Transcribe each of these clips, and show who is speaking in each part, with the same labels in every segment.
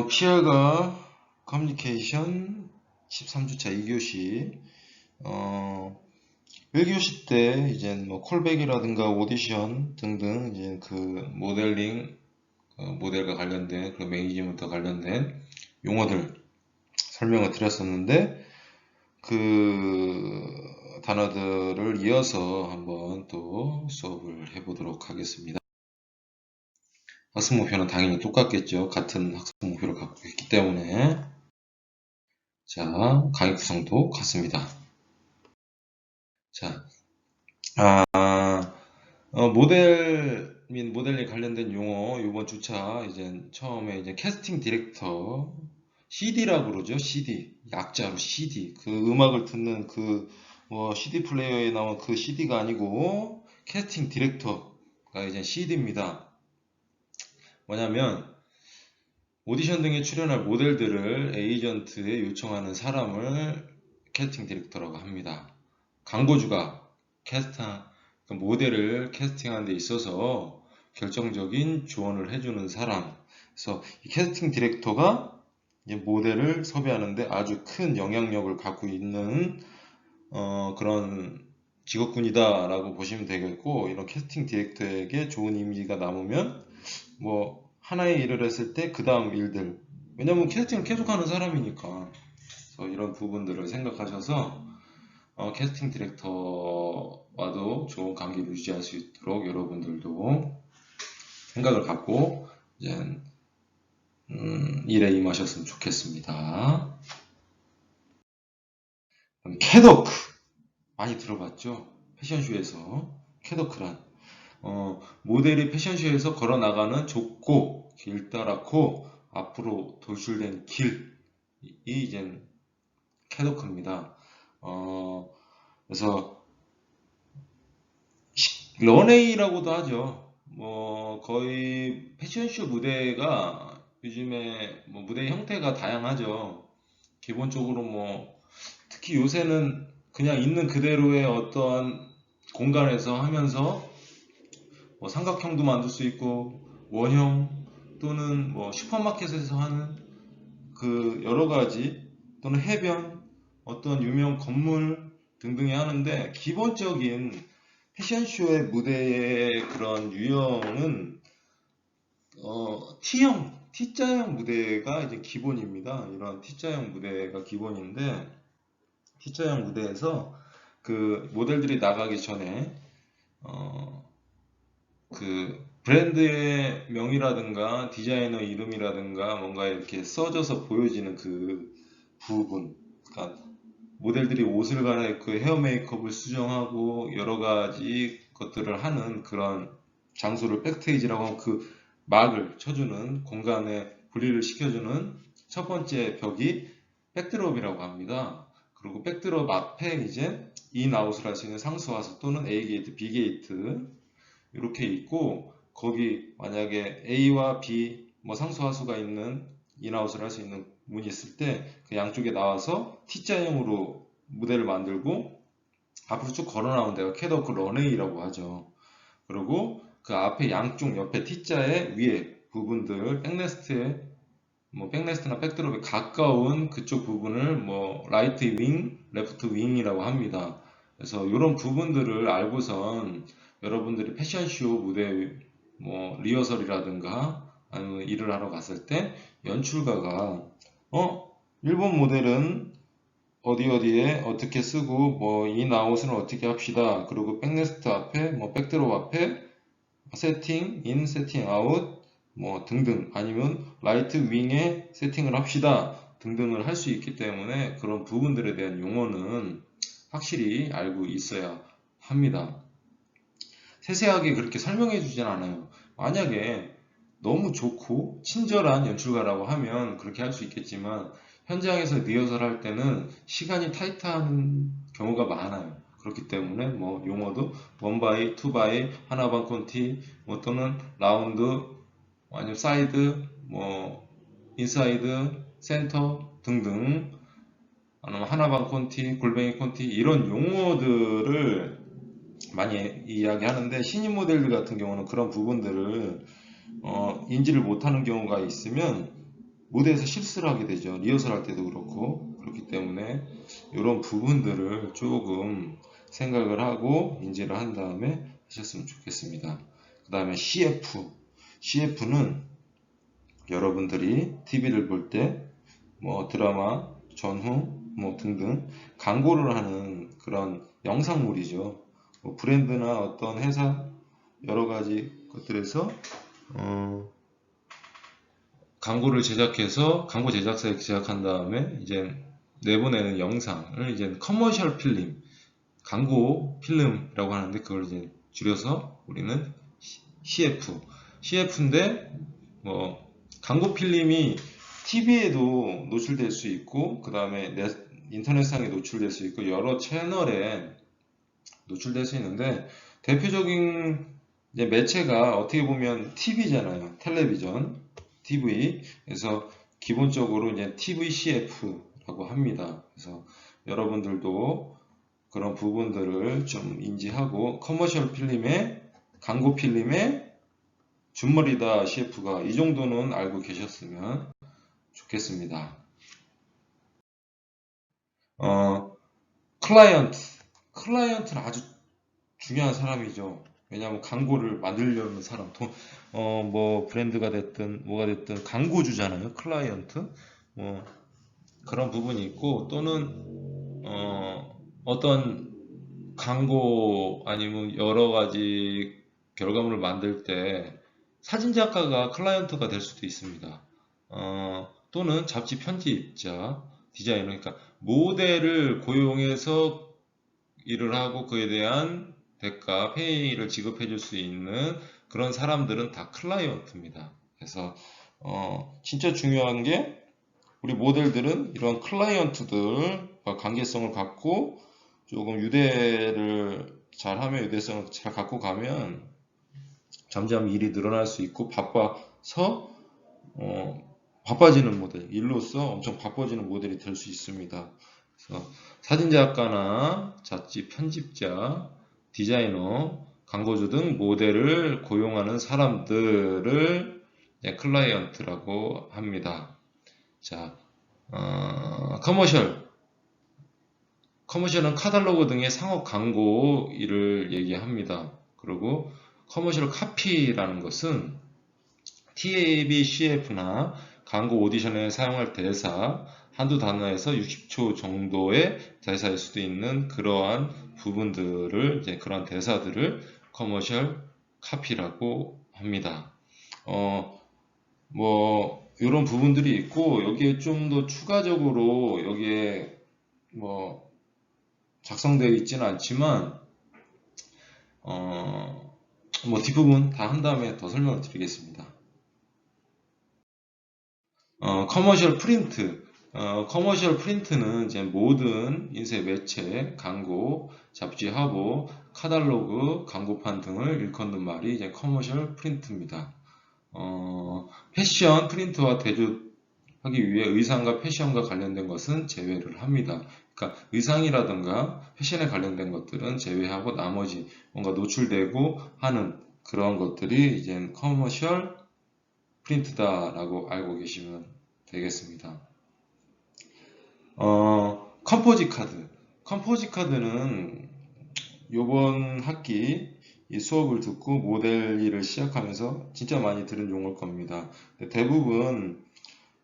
Speaker 1: 피아가 커뮤니케이션 13주차 2교시, 어, 1교시 때 이제 뭐 콜백이라든가 오디션 등등 이제 그 모델링, 모델과 관련된 그 매니지먼트 관련된 용어들 설명을 드렸었는데 그 단어들을 이어서 한번 또 수업을 해보도록 하겠습니다. 학습 목표는 당연히 똑같겠죠. 같은 학습 목표를 갖고 있기 때문에. 자, 강의 구성도 같습니다. 자, 모델 및 모델링 관련된 용어, 이번 주차, 이제 처음에 이제 캐스팅 디렉터, CD라고 그러죠. CD. 약자로 CD. 그 음악을 듣는 CD 플레이어에 나온 그 CD가 아니고, 캐스팅 디렉터가 이제 CD입니다. 뭐냐면, 오디션 등에 출연할 모델들을 에이전트에 요청하는 사람을 캐스팅 디렉터라고 합니다. 광고주가 그 모델을 캐스팅하는 데 있어서 결정적인 조언을 해주는 사람. 그래서 이 캐스팅 디렉터가 모델을 섭외하는데 아주 큰 영향력을 갖고 있는 그런 직업군이다라고 보시면 되겠고, 이런 캐스팅 디렉터에게 좋은 이미지가 남으면 뭐 하나의 일을 했을 때 그 다음 일들, 왜냐면 캐스팅을 계속하는 사람이니까. 그래서 이런 부분들을 생각하셔서 캐스팅 디렉터와도 좋은 관계를 유지할 수 있도록 여러분들도 생각을 갖고 이제 일에 임하셨으면 좋겠습니다. 캐더크 많이 들어봤죠? 패션쇼에서 캐더크란 모델이 패션쇼에서 걸어나가는 좁고 길다랗고 앞으로 돌출된 길이 이제 캐더크입니다. 그래서 런웨이라고도 하죠. 뭐 거의 패션쇼 무대가 요즘에 뭐 무대 형태가 다양하죠. 기본적으로 뭐 특히 요새는 그냥 있는 그대로의 어떠한 공간에서 하면서 뭐 삼각형도 만들 수 있고 원형 또는 뭐 슈퍼마켓에서 하는 그 여러 가지 또는 해변 어떤 유명 건물 등등이 하는데 기본적인 패션쇼의 무대의 그런 유형은 T자형 무대가 이제 기본입니다. 이런 T자형 무대가 기본인데 T자형 무대에서 그 모델들이 나가기 전에 그 브랜드의 명이라든가 디자이너 이름이라든가 뭔가 이렇게 써져서 보여지는 그 부분, 그러니까 모델들이 옷을 갈아입고 헤어 메이크업을 수정하고 여러 가지 것들을 하는 그런 장소를 백스테이지라고 하고 그 막을 쳐주는 공간에 분리를 시켜주는 첫 번째 벽이 백드롭이라고 합니다. 그리고 백드롭 앞에 이제 인아웃을 할 수 있는 상수화수 또는 A 게이트, B 게이트 이렇게 있고 거기 만약에 A와 B 뭐 상수하수가 있는 인아웃을 할 수 있는 문이 있을 때 그 양쪽에 나와서 T자형으로 무대를 만들고 앞으로 쭉 걸어 나온 데가 캐더크 런웨이라고 하죠. 그리고 그 앞에 양쪽 옆에 T자의 위에 부분들 백네스트에 뭐 백네스트나 백드롭에 가까운 그쪽 부분을 뭐 라이트 윙, 레프트 윙이라고 합니다. 그래서 이런 부분들을 알고선 여러분들이 패션쇼 무대 뭐 리허설이라든가 아니면 일을 하러 갔을 때 연출가가 일본 모델은 어디 어디에 어떻게 쓰고 뭐 인 아웃은 어떻게 합시다. 그리고 백네스트 앞에 뭐 백드롭 앞에 세팅 인 세팅 아웃 뭐 등등 아니면 라이트 윙에 세팅을 합시다 등등을 할 수 있기 때문에 그런 부분들에 대한 용어는 확실히 알고 있어야 합니다. 세세하게 그렇게 설명해 주진 않아요. 만약에 너무 좋고 친절한 연출가라고 하면 그렇게 할 수 있겠지만 현장에서 리허설 할 때는 시간이 타이트한 경우가 많아요. 그렇기 때문에 뭐 용어도 원바이, 투바이, 하나반 콘티, 뭐 또는 라운드, 아니면 사이드, 뭐 인사이드, 센터 등등 아니면 하나반 콘티, 골뱅이 콘티 이런 용어들을 많이 이야기하는데 신인 모델들 같은 경우는 그런 부분들을 인지를 못하는 경우가 있으면 무대에서 실수를 하게 되죠. 리허설 할 때도 그렇고. 그렇기 때문에 이런 부분들을 조금 생각을 하고 인지를 한 다음에 하셨으면 좋겠습니다. 그 다음에 CF. CF는 여러분들이 TV를 볼 때 뭐 드라마, 전후 뭐 등등 광고를 하는 그런 영상물이죠. 뭐 브랜드나 어떤 회사 여러 가지 것들에서 광고를 제작해서 광고 제작사에 제작한 다음에 이제 내보내는 영상을 이제 커머셜 필름, 광고 필름이라고 하는데 그걸 이제 줄여서 우리는 CF, CF인데 뭐 광고 필름이 TV에도 노출될 수 있고 그 다음에 인터넷상에 노출될 수 있고 여러 채널에 노출될 수 있는데 대표적인 이제 매체가 어떻게 보면 TV잖아요. 텔레비전, TV. 그래서 기본적으로 이제 TVCF라고 합니다. 그래서 여러분들도 그런 부분들을 좀 인지하고 커머셜 필름의 광고 필름의 준머리다 CF가 이 정도는 알고 계셨으면 좋겠습니다. 클라이언트. 클라이언트는 아주 중요한 사람이죠. 왜냐하면 광고를 만들려는 사람, 뭐 브랜드가 됐든 뭐가 됐든 광고주잖아요. 클라이언트. 뭐 그런 부분이 있고 또는 어떤 광고 아니면 여러 가지 결과물을 만들 때 사진작가가 클라이언트가 될 수도 있습니다. 또는 잡지 편집자, 디자이너, 그러니까 모델을 고용해서 일을 하고 그에 대한 대가, 페이를 지급해 줄 수 있는 그런 사람들은 다 클라이언트입니다. 그래서 진짜 중요한 게 우리 모델들은 이런 클라이언트들과 관계성을 갖고 조금 유대를 잘하면 유대성을 잘 갖고 가면 점점 일이 늘어날 수 있고 바빠서 바빠지는 모델, 일로서 엄청 바빠지는 모델이 될 수 있습니다. 그래서 사진작가나 잡지 편집자, 디자이너, 광고주 등 모델을 고용하는 사람들을 클라이언트라고 합니다. 자, 커머셜. 커머셜은 카탈로그 등의 상업 광고 일을 얘기합니다. 그리고 커머셜 카피라는 것은 TAB, CF나 광고 오디션에 사용할 대사, 한두 단어에서 60초 정도의 대사일 수도 있는 그러한 부분들을, 그러한 대사들을 커머셜 카피라고 합니다. 뭐, 이런 부분들이 있고, 여기에 좀 더 추가적으로, 여기에 뭐, 작성되어 있지는 않지만, 뭐, 뒷부분 다 한 다음에 더 설명을 드리겠습니다. 커머셜 프린트. 커머셜 프린트는 이제 모든 인쇄 매체, 광고, 잡지 화보, 카탈로그, 광고판 등을 일컫는 말이 이제 커머셜 프린트입니다. 패션 프린트와 대조하기 위해 의상과 패션과 관련된 것은 제외를 합니다. 그러니까 의상이라든가 패션에 관련된 것들은 제외하고 나머지 뭔가 노출되고 하는 그런 것들이 이제 커머셜 프린트다라고 알고 계시면 되겠습니다. 컴포지 카드. 컴포지 카드는 이번 학기 이 수업을 듣고 모델 일을 시작하면서 진짜 많이 들은 용어일 겁니다. 대부분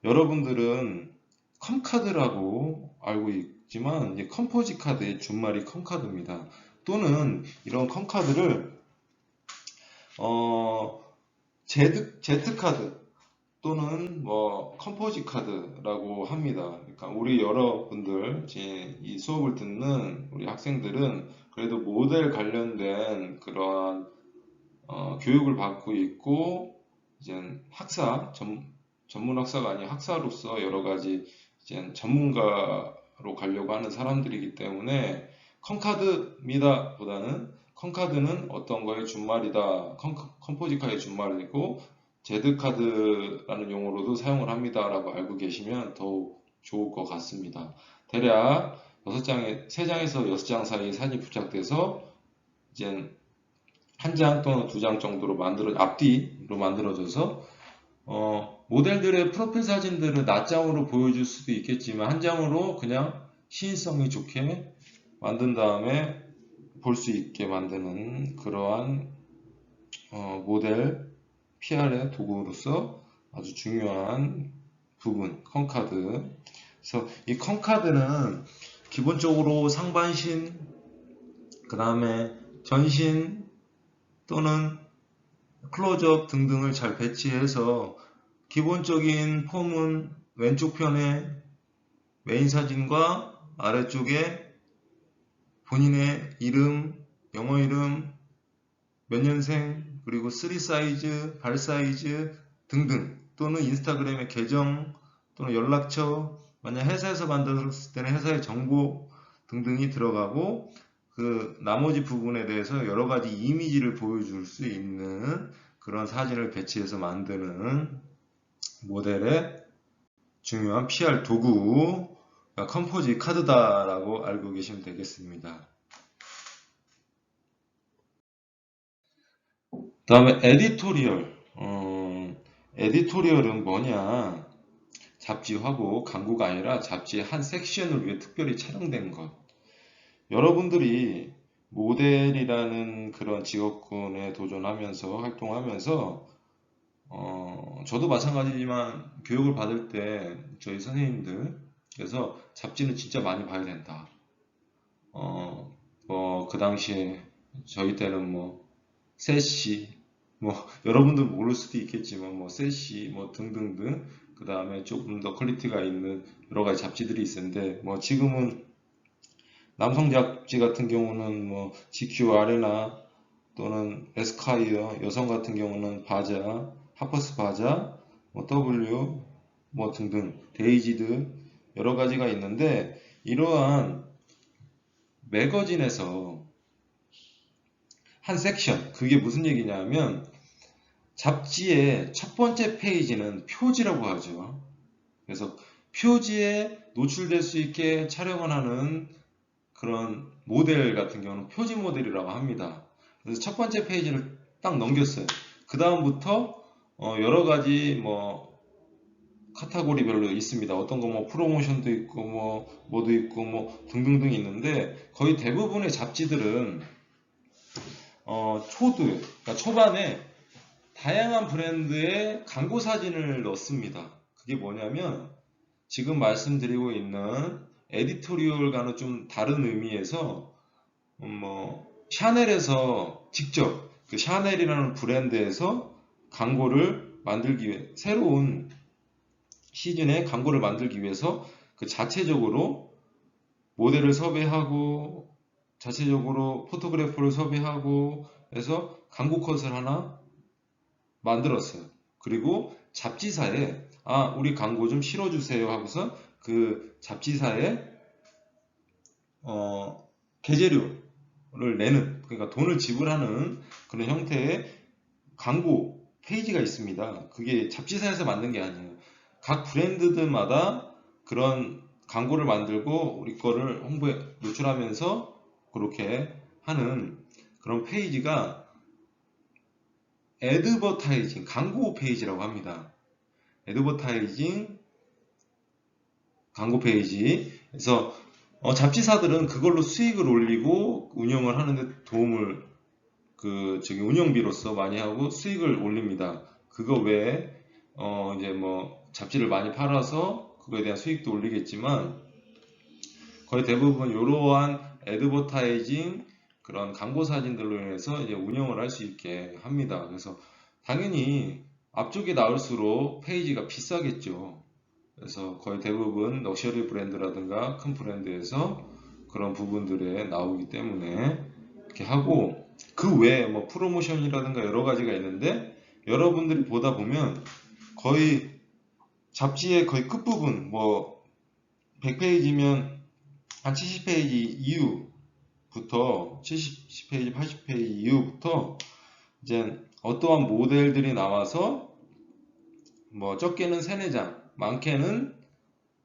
Speaker 1: 여러분들은 컴카드라고 알고 있지만 컴포지 카드의 준말이 컴카드입니다. 또는 이런 컴카드를 Z카드 또는 뭐 컴포지 카드라고 합니다. 그러니까 우리 여러분들 이 수업을 듣는 우리 학생들은 그래도 모델 관련된 그러한 교육을 받고 있고 이제 전문 학사가 아닌 학사로서 여러 가지 이제 전문가로 가려고 하는 사람들이기 때문에 컴카드입니다 보다는 컴카드는 어떤 거의 준말이다. 컴포지카의 준말이고 Z카드라는 용어로도 사용을 합니다라고 알고 계시면 더욱 좋을 것 같습니다. 대략 3장에서 6장 사이에 사진이 부착돼서 이제 한 장 또는 두 장 정도로 앞뒤로 만들어져서 모델들의 프로필 사진들을 낱장으로 보여줄 수도 있겠지만 한 장으로 그냥 시인성이 좋게 만든 다음에 볼 수 있게 만드는 그러한 모델 PR의 도구로서 아주 중요한 부분, 컨카드. 그래서 이 컨카드는 기본적으로 상반신, 그 다음에 전신 또는 클로즈업 등등을 잘 배치해서 기본적인 폼은 왼쪽 편에 메인 사진과 아래쪽에 본인의 이름, 영어 이름, 몇 년생, 그리고 3 사이즈, 발 사이즈 등등, 또는 인스타그램의 계정 또는 연락처, 만약 회사에서 만들었을 때는 회사의 정보 등등이 들어가고, 그 나머지 부분에 대해서 여러 가지 이미지를 보여줄 수 있는 그런 사진을 배치해서 만드는 모델의 중요한 PR 도구, 컴포지 카드다라고 알고 계시면 되겠습니다. 다음에 에디토리얼. 에디토리얼은 뭐냐? 잡지화고 광고가 아니라 잡지의 한 섹션을 위해 특별히 촬영된 것. 여러분들이 모델이라는 그런 직업군에 도전하면서 활동하면서 저도 마찬가지지만 교육을 받을 때 저희 선생님들 그래서 잡지는 진짜 많이 봐야 된다. 그 당시에 저희 때는 뭐 세시, 뭐 여러분들 모를 수도 있겠지만 뭐 세시 뭐 등등등, 그 다음에 조금 더 퀄리티가 있는 여러 가지 잡지들이 있었는데, 뭐 지금은 남성 잡지 같은 경우는 뭐 GQ 아레나 또는 에스콰이어, 여성 같은 경우는 바자, 하퍼스 바자, 뭐 W 뭐 등등, 데이지드 여러 가지가 있는데, 이러한 매거진에서 한 섹션, 그게 무슨 얘기냐면 잡지의 첫 번째 페이지는 표지라고 하죠. 그래서 표지에 노출될 수 있게 촬영을 하는 그런 모델 같은 경우는 표지 모델이라고 합니다. 그래서 첫 번째 페이지를 딱 넘겼어요. 그 다음부터 여러 가지 뭐 카테고리별로 있습니다. 어떤 거 뭐 프로모션도 있고 뭐도 있고 뭐 등등등 있는데, 거의 대부분의 잡지들은 그러니까 초반에 다양한 브랜드의 광고 사진을 넣습니다. 그게 뭐냐면 지금 말씀드리고 있는 에디토리얼과는 좀 다른 의미에서 뭐 샤넬에서 직접 그 샤넬이라는 브랜드에서 광고를 만들기 위해, 새로운 시즌에 광고를 만들기 위해서 그 자체적으로 모델을 섭외하고 자체적으로 포토그래퍼를 섭외하고 해서 광고 컷을 하나 만들었어요. 그리고 잡지사에 우리 광고 좀 실어주세요 하고서 그 잡지사에 계제료를 내는, 그러니까 돈을 지불하는 그런 형태의 광고 페이지가 있습니다. 그게 잡지사에서 만든 게 아니에요. 각 브랜드들마다 그런 광고를 만들고 우리 거를 홍보에 노출하면서 그렇게 하는 그런 페이지가 애드버타이징, 광고 페이지라고 합니다. 애드버타이징 광고 페이지. 그래서 잡지사들은 그걸로 수익을 올리고 운영을 하는데 도움을 운영비로서 많이 하고 수익을 올립니다. 그거 외에 이제 뭐 잡지를 많이 팔아서 그거에 대한 수익도 올리겠지만, 거의 대부분 이러한 애드버타이징 그런 광고 사진들로 인해서 이제 운영을 할 수 있게 합니다. 그래서 당연히 앞쪽에 나올수록 페이지가 비싸겠죠. 그래서 거의 대부분 럭셔리 브랜드라든가 큰 브랜드에서 그런 부분들에 나오기 때문에 이렇게 하고, 그 외에 뭐 프로모션이라든가 여러 가지가 있는데, 여러분들이 보다 보면 거의 잡지의 거의 끝부분, 뭐 100페이지면 한 70페이지 이후부터 70페이지, 80페이지 이후부터 이제 어떠한 모델들이 나와서 뭐 적게는 3, 4장, 많게는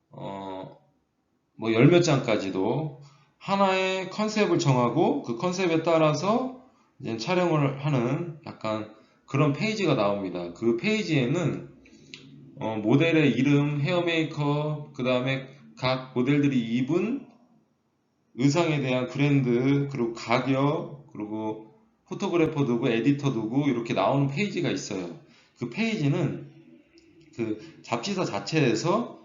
Speaker 1: 뭐 열 몇 장까지도 하나의 컨셉을 정하고 그 컨셉에 따라서 이제 촬영을 하는 약간 그런 페이지가 나옵니다. 그 페이지에는 모델의 이름, 헤어 메이크업, 그 다음에 각 모델들이 입은 의상에 대한 브랜드, 그리고 가격, 그리고 포토그래퍼 누구, 에디터 누구 이렇게 나오는 페이지가 있어요. 그 페이지는 그 잡지사 자체에서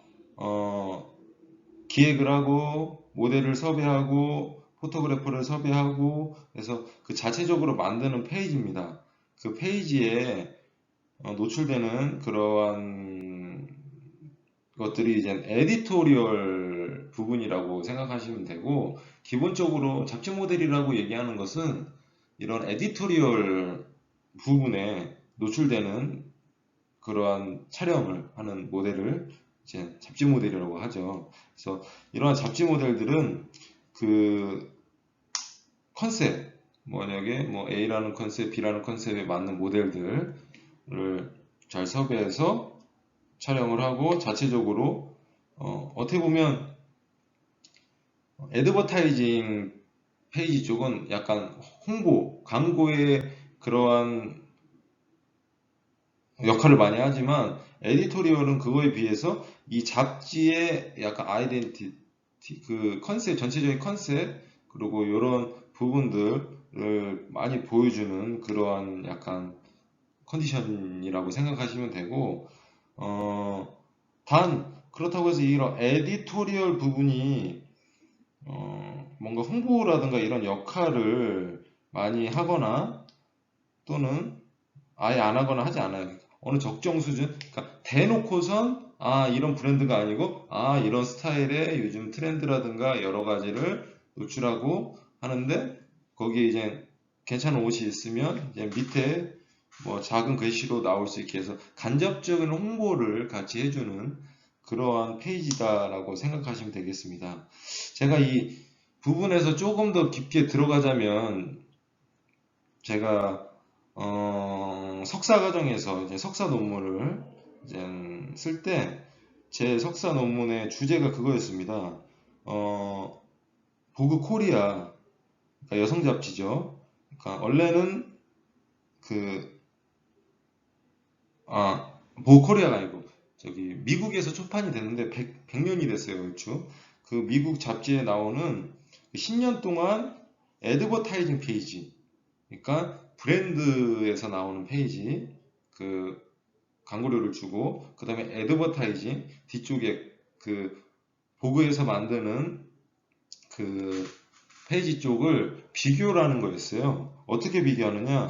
Speaker 1: 기획을 하고 모델을 섭외하고 포토그래퍼를 섭외하고 그래서 그 자체적으로 만드는 페이지입니다. 그 페이지에 노출되는 그러한 것들이 이제 에디토리얼 부분이라고 생각하시면 되고, 기본적으로 잡지 모델이라고 얘기하는 것은 이런 에디토리얼 부분에 노출되는 그러한 촬영을 하는 모델을 이제 잡지 모델이라고 하죠. 그래서 이러한 잡지 모델들은 그 컨셉, 만약에 뭐 A라는 컨셉, B라는 컨셉에 맞는 모델들을 잘 섭외해서 촬영을 하고 자체적으로 어떻게 보면 애드버타이징 페이지 쪽은 약간 홍보, 광고의 그러한 역할을 많이 하지만 에디토리얼은 그거에 비해서 이 잡지의 약간 아이덴티티, 그 컨셉, 전체적인 컨셉, 그리고 이런 부분들을 많이 보여주는 그러한 약간 컨디션이라고 생각하시면 되고, 단 그렇다고 해서 이런 에디토리얼 부분이 뭔가 홍보라든가 이런 역할을 많이 하거나 또는 아예 안 하거나 하지 않아요. 어느 적정 수준, 그러니까 대놓고선 이런 브랜드가 아니고 이런 스타일의 요즘 트렌드라든가 여러 가지를 노출하고 하는데 거기에 이제 괜찮은 옷이 있으면 이제 밑에 뭐 작은 글씨로 나올 수 있게 해서 간접적인 홍보를 같이 해주는 그러한 페이지다라고 생각하시면 되겠습니다. 제가 이 부분에서 조금 더 깊게 들어가자면 제가 석사 과정에서 이제 석사 논문을 이제 쓸 때 제 석사 논문의 주제가 그거였습니다. 보그 코리아, 그러니까 여성 잡지죠. 그러니까 원래는 그 보그 코리아가 아니고 저기 미국에서 초판이 됐는데 100년이 됐어요, 얼추. 그 미국 잡지에 나오는 10년 동안 애드버타이징 페이지, 그러니까 브랜드에서 나오는 페이지, 그 광고료를 주고 그 다음에 애드버타이징 뒤쪽에 그 보그에서 만드는 그 페이지 쪽을 비교라는 거였어요. 어떻게 비교하느냐?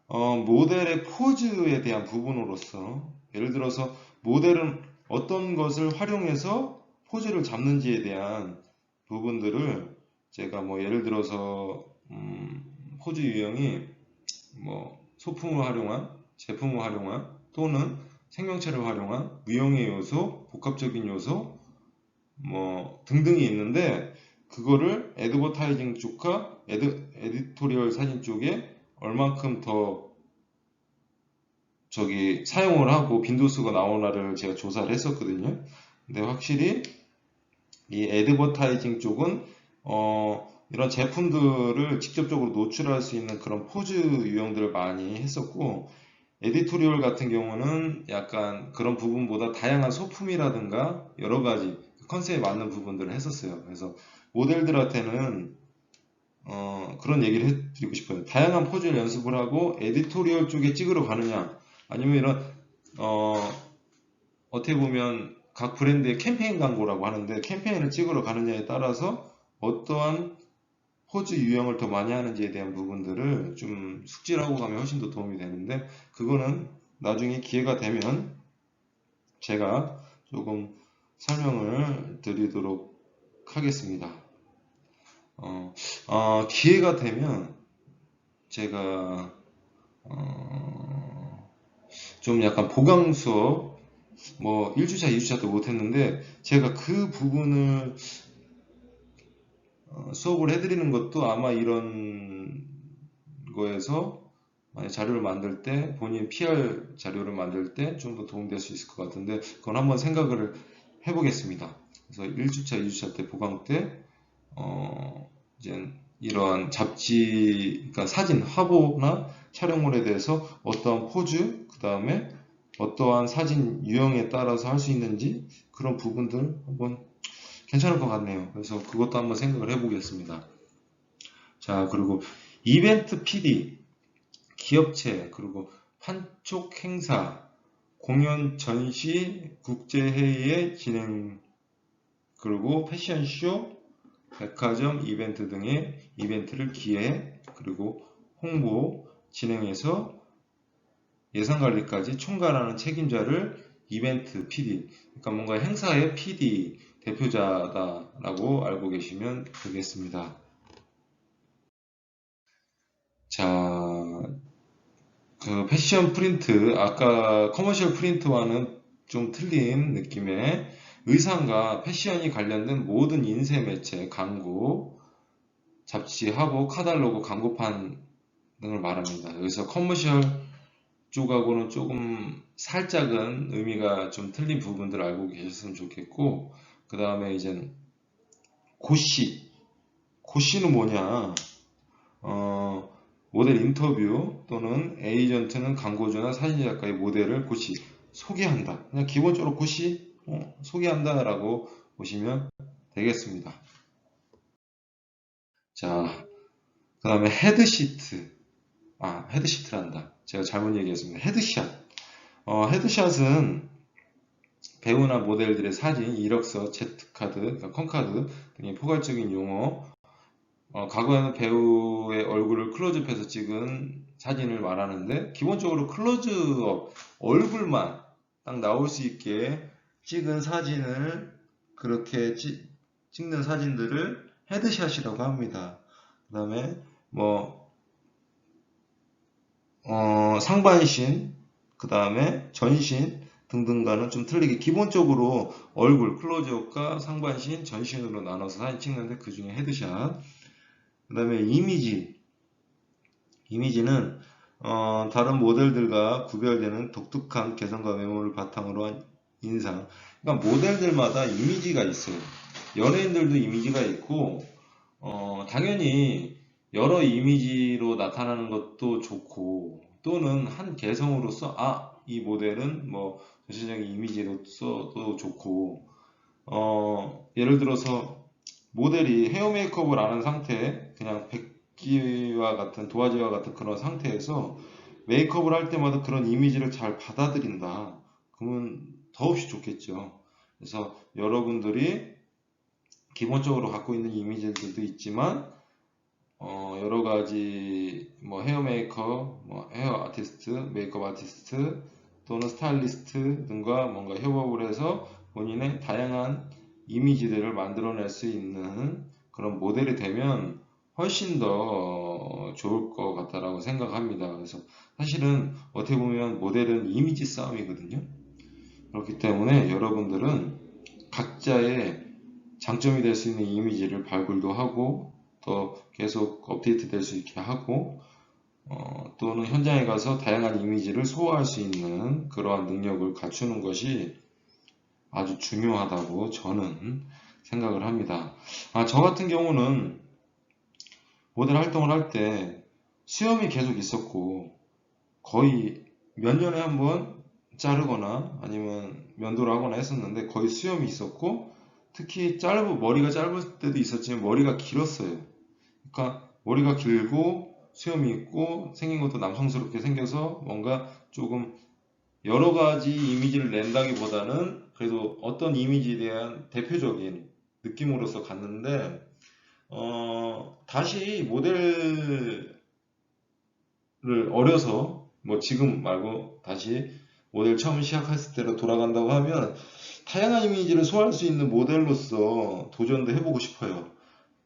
Speaker 1: 모델의 포즈에 대한 부분으로서, 예를 들어서 모델은 어떤 것을 활용해서 포즈를 잡는지에 대한 부분들을 제가 뭐 예를 들어서 포즈 유형이 뭐 소품을 활용한, 제품을 활용한, 또는 생명체를 활용한 무형의 요소, 복합적인 요소 뭐 등등이 있는데, 그거를 애드버타이징 쪽과 에디토리얼 사진 쪽에 얼만큼 더 저기 사용을 하고 빈도수가 나오나를 제가 조사를 했었거든요. 근데 확실히 이 애드버타이징 쪽은 이런 제품들을 직접적으로 노출할 수 있는 그런 포즈 유형들을 많이 했었고, 에디토리얼 같은 경우는 약간 그런 부분보다 다양한 소품이라든가 여러 가지 컨셉에 맞는 부분들을 했었어요. 그래서 모델들한테는 그런 얘기를 해드리고 싶어요. 다양한 포즈를 연습을 하고 에디토리얼 쪽에 찍으러 가느냐, 아니면 이런 어떻게 보면 각 브랜드의 캠페인 광고라고 하는데 캠페인을 찍으러 가느냐에 따라서 어떠한 포즈 유형을 더 많이 하는지에 대한 부분들을 좀 숙지를 하고 가면 훨씬 더 도움이 되는데, 그거는 나중에 기회가 되면 제가 조금 설명을 드리도록 하겠습니다. 기회가 되면 제가 좀 약간 보강 수업 뭐 1주차, 2주차 도 못했는데 제가 그 부분을 수업을 해드리는 것도 아마 이런 거에서 만약 자료를 만들 때 본인 PR 자료를 만들 때 좀 더 도움될 수 있을 것 같은데, 그건 한번 생각을 해보겠습니다. 그래서 1주차, 2주차 때 보강 때 이제 이러한 잡지, 그러니까 사진, 화보나 촬영물에 대해서 어떠한 포즈, 그 다음에 어떠한 사진 유형에 따라서 할 수 있는지 그런 부분들 한번 괜찮을 것 같네요. 그래서 그것도 한번 생각을 해보겠습니다. 자, 그리고 이벤트 PD, 기업체, 그리고 판촉 행사, 공연, 전시, 국제회의의 진행, 그리고 패션쇼, 백화점 이벤트 등의 이벤트를 기획, 그리고 홍보, 진행해서 예산관리까지 총괄하는 책임자를 이벤트 PD, 그러니까 뭔가 행사의 PD, 대표자다라고 알고 계시면 되겠습니다. 자, 그 패션 프린트, 아까 커머셜 프린트와는 좀 틀린 느낌의 의상과 패션이 관련된 모든 인쇄 매체, 광고, 잡지, 화보, 카탈로그, 광고판 등을 말합니다. 여기서 커머셜 쪽하고는 조금 살짝은 의미가 좀 틀린 부분들을 알고 계셨으면 좋겠고, 그 다음에 이제 고시, 고시는 뭐냐? 모델 인터뷰 또는 에이전트는 광고주나 사진작가의 모델을 고시, 소개한다. 그냥 기본적으로 고시, 소개한다라고 보시면 되겠습니다. 자, 그 다음에 헤드시트. 헤드시트란다. 제가 잘못 얘기했습니다. 헤드샷. 헤드샷은 배우나 모델들의 사진, 이력서, 제트카드, 그러니까 컴카드 등의 포괄적인 용어, 과거에는 배우의 얼굴을 클로즈업해서 찍은 사진을 말하는데 기본적으로 클로즈업, 얼굴만 딱 나올 수 있게 찍은 사진을 그렇게 찍는 사진들을 헤드샷이라고 합니다. 그 다음에 뭐 상반신, 그 다음에 전신 등등과는 좀 틀리게 기본적으로 얼굴 클로즈업과 상반신, 전신으로 나눠서 사진 찍는데 그 중에 헤드샷. 그 다음에 이미지는 다른 모델들과 구별되는 독특한 개성과 외모를 바탕으로 한 인상. 그러니까 모델들마다 이미지가 있어요. 연예인들도 이미지가 있고 당연히 여러 이미지로 나타나는 것도 좋고 또는 한 개성으로서 이 모델은 뭐 전체적인 이미지로서도 좋고 예를 들어서 모델이 헤어 메이크업을 안 한 상태 그냥 백기와 같은 도화지와 같은 그런 상태에서 메이크업을 할 때마다 그런 이미지를 잘 받아들인다. 그러면 더없이 좋겠죠. 그래서 여러분들이 기본적으로 갖고 있는 이미지들도 있지만 여러 가지 뭐 헤어 메이커, 뭐 헤어 아티스트, 메이크업 아티스트 또는 스타일리스트 등과 뭔가 협업을 해서 본인의 다양한 이미지들을 만들어낼 수 있는 그런 모델이 되면 훨씬 더 좋을 것 같다라고 생각합니다. 그래서 사실은 어떻게 보면 모델은 이미지 싸움이거든요. 그렇기 때문에 여러분들은 각자의 장점이 될 수 있는 이미지를 발굴도 하고 또 계속 업데이트 될 수 있게 하고 또는 현장에 가서 다양한 이미지를 소화할 수 있는 그러한 능력을 갖추는 것이 아주 중요하다고 저는 생각을 합니다. 저 같은 경우는 모델 활동을 할 때 수염이 계속 있었고 거의 몇 년에 한 번 자르거나 아니면 면도를 하거나 했었는데 거의 수염이 있었고 특히 머리가 짧을 때도 있었지만 머리가 길었어요. 그러니까 머리가 길고 수염이 있고 생긴 것도 남성스럽게 생겨서 뭔가 조금 여러 가지 이미지를 낸다기보다는 그래도 어떤 이미지에 대한 대표적인 느낌으로서 갔는데 다시 모델을 어려서 뭐 지금 말고 다시 모델 처음 시작했을 때로 돌아간다고 하면 다양한 이미지를 소화할 수 있는 모델로서 도전도 해보고 싶어요.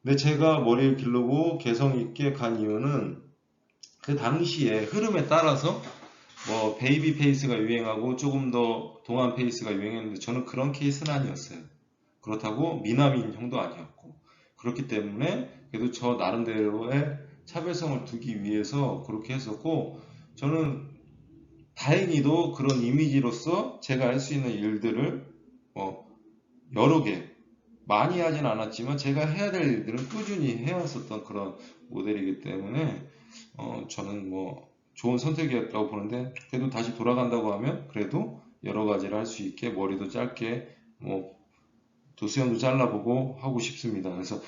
Speaker 1: 근데 제가 머리를 기르고 개성 있게 간 이유는 그 당시에 흐름에 따라서 뭐 베이비 페이스가 유행하고 조금 더 동안 페이스가 유행했는데 저는 그런 케이스는 아니었어요. 그렇다고 미남인 형도 아니었고 그렇기 때문에 그래도 저 나름대로의 차별성을 두기 위해서 그렇게 했었고 저는 다행히도 그런 이미지로서 제가 할 수 있는 일들을 여러 개 많이 하진 않았지만 제가 해야 될 일들은 꾸준히 해왔었던 그런 모델이기 때문에 저는 뭐 좋은 선택이었다고 보는데, 그래도 다시 돌아간다고 하면 그래도 여러 가지를 할 수 있게 머리도 짧게 뭐 또 수염도 잘라보고 하고 싶습니다. 그래서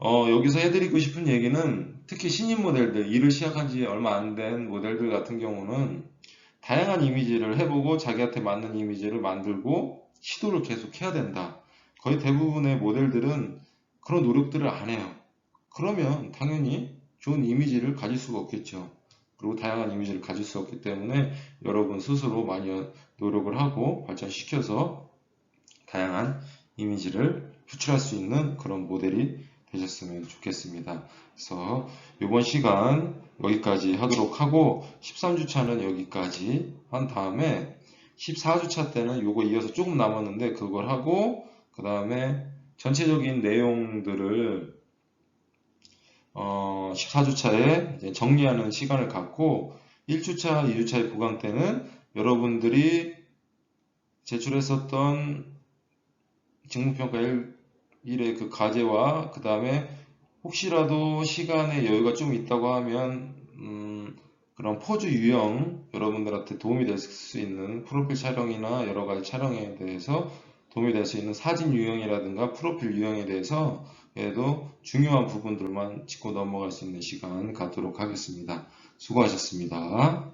Speaker 1: 여기서 해드리고 싶은 얘기는, 특히 신인 모델들, 일을 시작한 지 얼마 안 된 모델들 같은 경우는 다양한 이미지를 해보고 자기한테 맞는 이미지를 만들고 시도를 계속 해야 된다. 거의 대부분의 모델들은 그런 노력들을 안 해요. 그러면 당연히 좋은 이미지를 가질 수가 없겠죠. 그리고 다양한 이미지를 가질 수 없기 때문에 여러분 스스로 많이 노력을 하고 발전시켜서 다양한 이미지를 표출할 수 있는 그런 모델이 되셨으면 좋겠습니다. 그래서 이번 시간 여기까지 하도록 하고, 13주차는 여기까지 한 다음에 14주차 때는 요거 이어서 조금 남았는데 그걸 하고, 그 다음에 전체적인 내용들을 14주차에 정리하는 시간을 갖고, 1주차, 2주차의 보강 때는 여러분들이 제출했었던 직무평가 1의 그 과제와, 그 다음에 혹시라도 시간에 여유가 좀 있다고 하면 그런 포즈 유형, 여러분들한테 도움이 될 수 있는 프로필 촬영이나 여러 가지 촬영에 대해서 도움이 될 수 있는 사진 유형이라든가 프로필 유형에 대해서 그래도 중요한 부분들만 짚고 넘어갈 수 있는 시간 갖도록 하겠습니다. 수고하셨습니다.